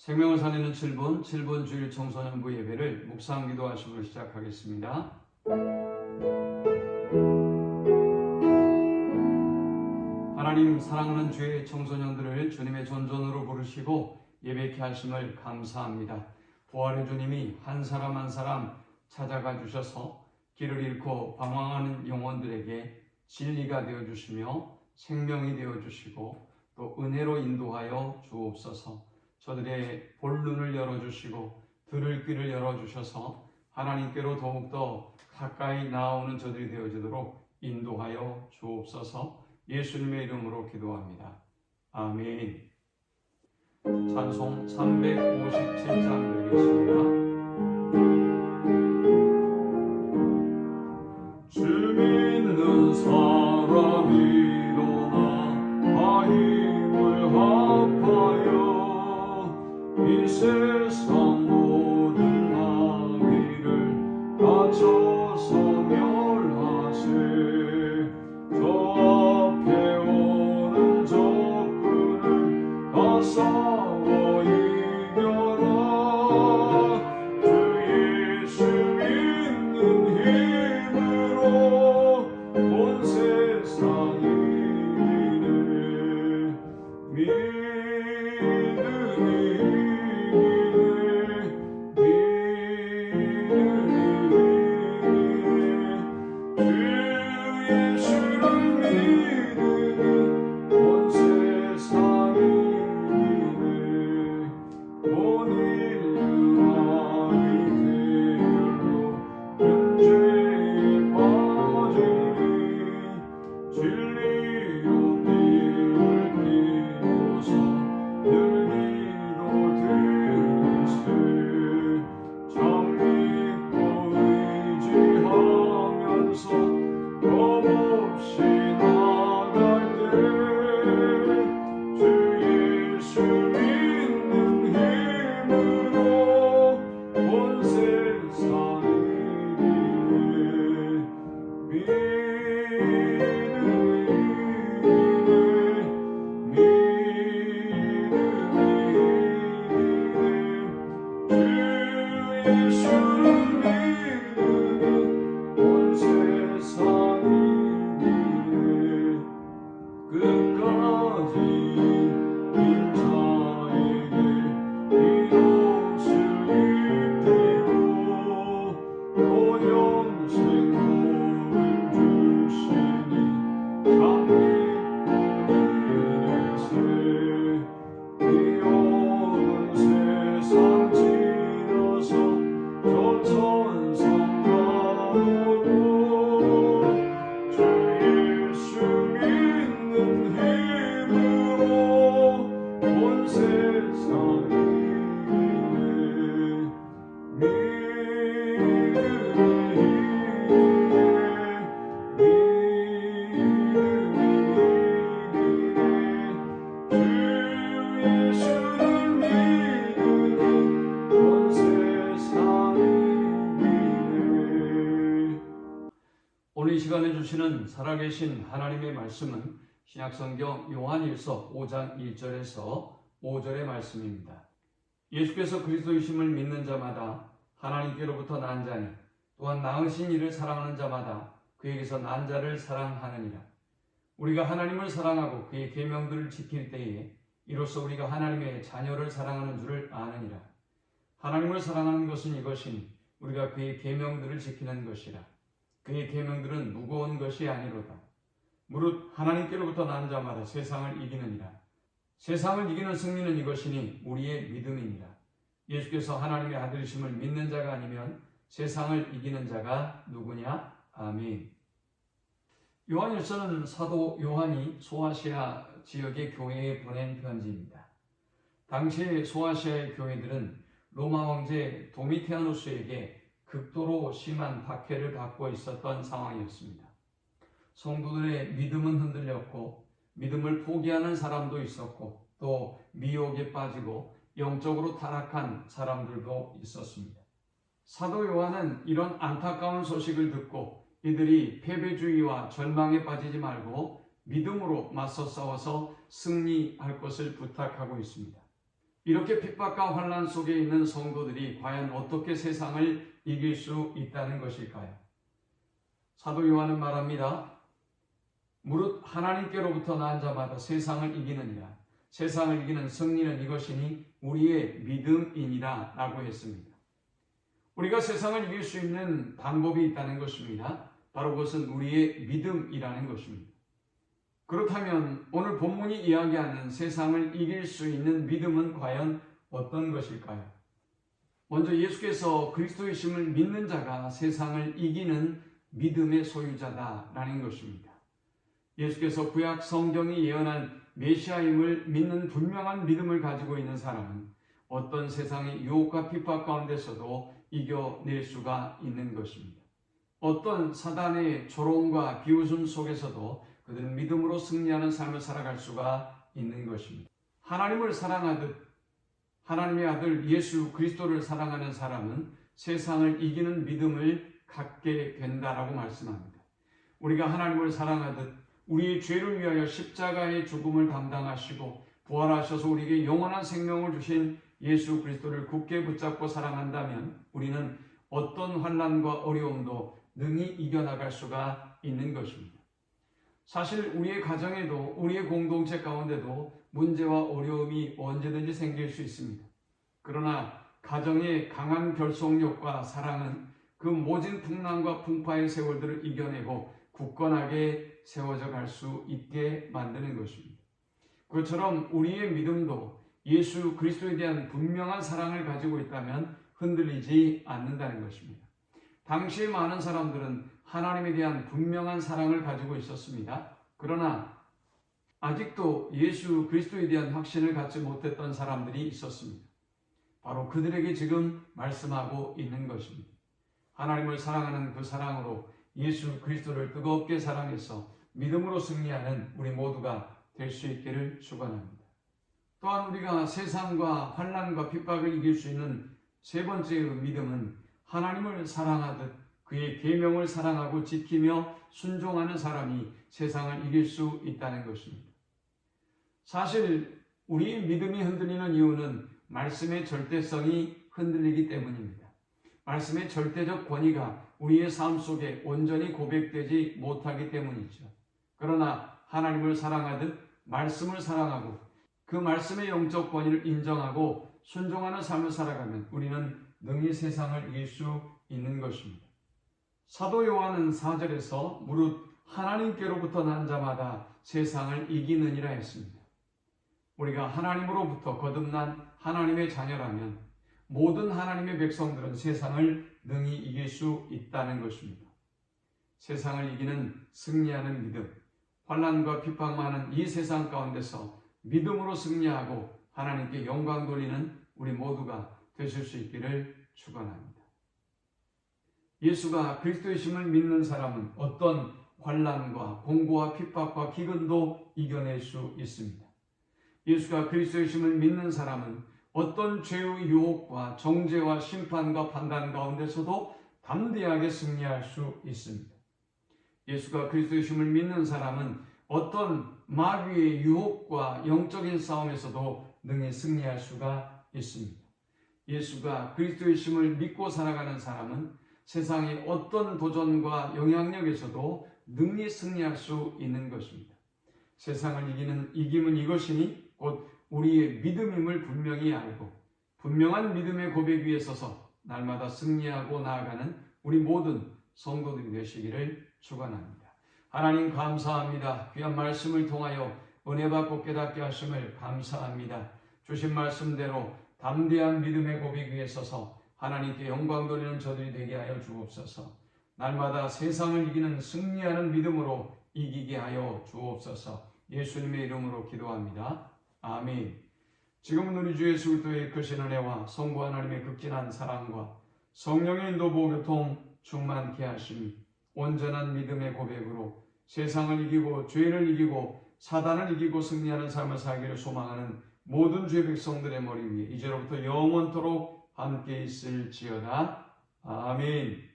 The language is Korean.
생명을 살리는 7분 주일 청소년부 예배를 묵상 기도하심으로 시작하겠습니다. 하나님, 사랑하는 주의 청소년들을 주님의 존전으로 부르시고 예배케 하심을 감사합니다. 부활의 주님이 한 사람 한 사람 찾아가 주셔서 길을 잃고 방황하는 영혼들에게 진리가 되어주시며 생명이 되어주시고 또 은혜로 인도하여 주옵소서. 저들의 볼눈을 열어주시고 들을 귀를 열어주셔서 하나님께로 더욱더 가까이 나아오는 저들이 되어지도록 인도하여 주옵소서. 예수님의 이름으로 기도합니다. 아멘. 찬송 357장 드리겠습니다. 주 믿는 사람이 일어나 힘을 합하여 이 세상 모든 마귀를 다쳐서 멸하세. 저 앞에 오는 적군을 다 싸워 이겨라. 주 예수 믿는 힘으로 온 세상이 이기네. 오늘 이 시간에 주시는 살아계신 하나님의 말씀은 신약성경 요한일서 5장 1절에서 5절의 말씀입니다. 예수께서 그리스도이심을 믿는 자마다 하나님께로부터 난 자니 또한 낳으신 이를 사랑하는 자마다 그에게서 난 자를 사랑하느니라. 우리가 하나님을 사랑하고 그의 계명들을 지킬 때에 이로써 우리가 하나님의 자녀를 사랑하는 줄을 아느니라. 하나님을 사랑하는 것은 이것이니 우리가 그의 계명들을 지키는 것이라. 그의 계명들은 무거운 것이 아니로다. 무릇 하나님께로부터 난 자마다 세상을 이기느니라. 세상을 이기는 승리는 이것이니 우리의 믿음이니라. 예수께서 하나님의 아들이심을 믿는 자가 아니면 세상을 이기는 자가 누구냐? 아멘. 요한일서는 사도 요한이 소아시아 지역의 교회에 보낸 편지입니다. 당시의 소아시아의 교회들은 로마 황제 도미티아누스에게 극도로 심한 박해를 받고 있었던 상황이었습니다. 성도들의 믿음은 흔들렸고 믿음을 포기하는 사람도 있었고 또 미혹에 빠지고 영적으로 타락한 사람들도 있었습니다. 사도 요한은 이런 안타까운 소식을 듣고 이들이 패배주의와 절망에 빠지지 말고 믿음으로 맞서 싸워서 승리할 것을 부탁하고 있습니다. 이렇게 핍박과 환난 속에 있는 성도들이 과연 어떻게 세상을 이길 수 있다는 것일까요? 사도 요한은 말합니다. 무릇 하나님께로부터 난 자마다 세상을 이기느니라. 세상을 이기는 승리는 이것이니 우리의 믿음이니라 라고 했습니다. 우리가 세상을 이길 수 있는 방법이 있다는 것입니다. 바로 그것은 우리의 믿음이라는 것입니다. 그렇다면 오늘 본문이 이야기하는 세상을 이길 수 있는 믿음은 과연 어떤 것일까요? 먼저 예수께서 그리스도이심을 믿는 자가 세상을 이기는 믿음의 소유자다라는 것입니다. 예수께서 구약 성경이 예언한 메시아임을 믿는 분명한 믿음을 가지고 있는 사람은 어떤 세상의 유혹과 핍박 가운데서도 이겨낼 수가 있는 것입니다. 어떤 사단의 조롱과 비웃음 속에서도 그들은 믿음으로 승리하는 삶을 살아갈 수가 있는 것입니다. 하나님을 사랑하듯 하나님의 아들 예수 그리스도를 사랑하는 사람은 세상을 이기는 믿음을 갖게 된다라고 말씀합니다. 우리가 하나님을 사랑하듯 우리의 죄를 위하여 십자가의 죽음을 담당하시고 부활하셔서 우리에게 영원한 생명을 주신 예수 그리스도를 굳게 붙잡고 사랑한다면 우리는 어떤 환난과 어려움도 능히 이겨나갈 수가 있는 것입니다. 사실 우리의 가정에도 우리의 공동체 가운데도 문제와 어려움이 언제든지 생길 수 있습니다. 그러나 가정의 강한 결속력과 사랑은 그 모진 풍랑과 풍파의 세월들을 이겨내고 굳건하게 세워져 갈 수 있게 만드는 것입니다. 그처럼 우리의 믿음도 예수 그리스도에 대한 분명한 사랑을 가지고 있다면 흔들리지 않는다는 것입니다. 당시의 많은 사람들은 하나님에 대한 분명한 사랑을 가지고 있었습니다. 그러나 아직도 예수 그리스도에 대한 확신을 갖지 못했던 사람들이 있었습니다. 바로 그들에게 지금 말씀하고 있는 것입니다. 하나님을 사랑하는 그 사랑으로 예수 그리스도를 뜨겁게 사랑해서 믿음으로 승리하는 우리 모두가 될 수 있기를 축원합니다. 또한 우리가 세상과 환난과 핍박을 이길 수 있는 세 번째의 믿음은 하나님을 사랑하듯 그의 계명을 사랑하고 지키며 순종하는 사람이 세상을 이길 수 있다는 것입니다. 사실 우리의 믿음이 흔들리는 이유는 말씀의 절대성이 흔들리기 때문입니다. 말씀의 절대적 권위가 우리의 삶 속에 온전히 고백되지 못하기 때문이죠. 그러나 하나님을 사랑하듯 말씀을 사랑하고 그 말씀의 영적 권위를 인정하고 순종하는 삶을 살아가면 우리는 능히 세상을 이길 수 있는 것입니다. 사도 요한은 4절에서 무릇 하나님께로부터 난 자마다 세상을 이기느니라 했습니다. 우리가 하나님으로부터 거듭난 하나님의 자녀라면 모든 하나님의 백성들은 세상을 능히 이길 수 있다는 것입니다. 세상을 이기는 승리하는 믿음, 환난과 핍박 많은 이 세상 가운데서 믿음으로 승리하고 하나님께 영광 돌리는 우리 모두가 되실 수 있기를 축원합니다. 예수가 그리스도이심을 믿는 사람은 어떤 환난과 공고와 핍박과 기근도 이겨낼 수 있습니다. 예수가 그리스도이심을 믿는 사람은 어떤 죄의 유혹과 정죄와 심판과 판단 가운데서도 담대하게 승리할 수 있습니다. 예수가 그리스도이심을 믿는 사람은 어떤 마귀의 유혹과 영적인 싸움에서도 능히 승리할 수가 있습니다. 예수가 그리스도이심을 믿고 살아가는 사람은 세상의 어떤 도전과 영향력에서도 능히 승리할 수 있는 것입니다. 세상을 이기는 이김은 이것이니 곧 우리의 믿음임을 분명히 알고 분명한 믿음의 고백 위에 서서 날마다 승리하고 나아가는 우리 모든 성도들이 되시기를 축원합니다. 하나님 감사합니다. 귀한 말씀을 통하여 은혜 받고 깨닫게 하심을 감사합니다. 주신 말씀대로 담대한 믿음의 고백 위에 서서 하나님께 영광 돌리는 저들이 되게 하여 주옵소서. 날마다 세상을 이기는 승리하는 믿음으로 이기게 하여 주옵소서. 예수님의 이름으로 기도합니다. 아멘. 지금은 우리 주 예수 그리스도의 크신 은혜와 성부 하나님의 극진한 사랑과 성령의 인도 보교통 충만케 하심이 온전한 믿음의 고백으로 세상을 이기고 죄를 이기고 사단을 이기고 승리하는 삶을 살기를 소망하는 모든 주의 백성들의 머리 위에 이제로부터 영원토록 함께 있을지어다. 아멘.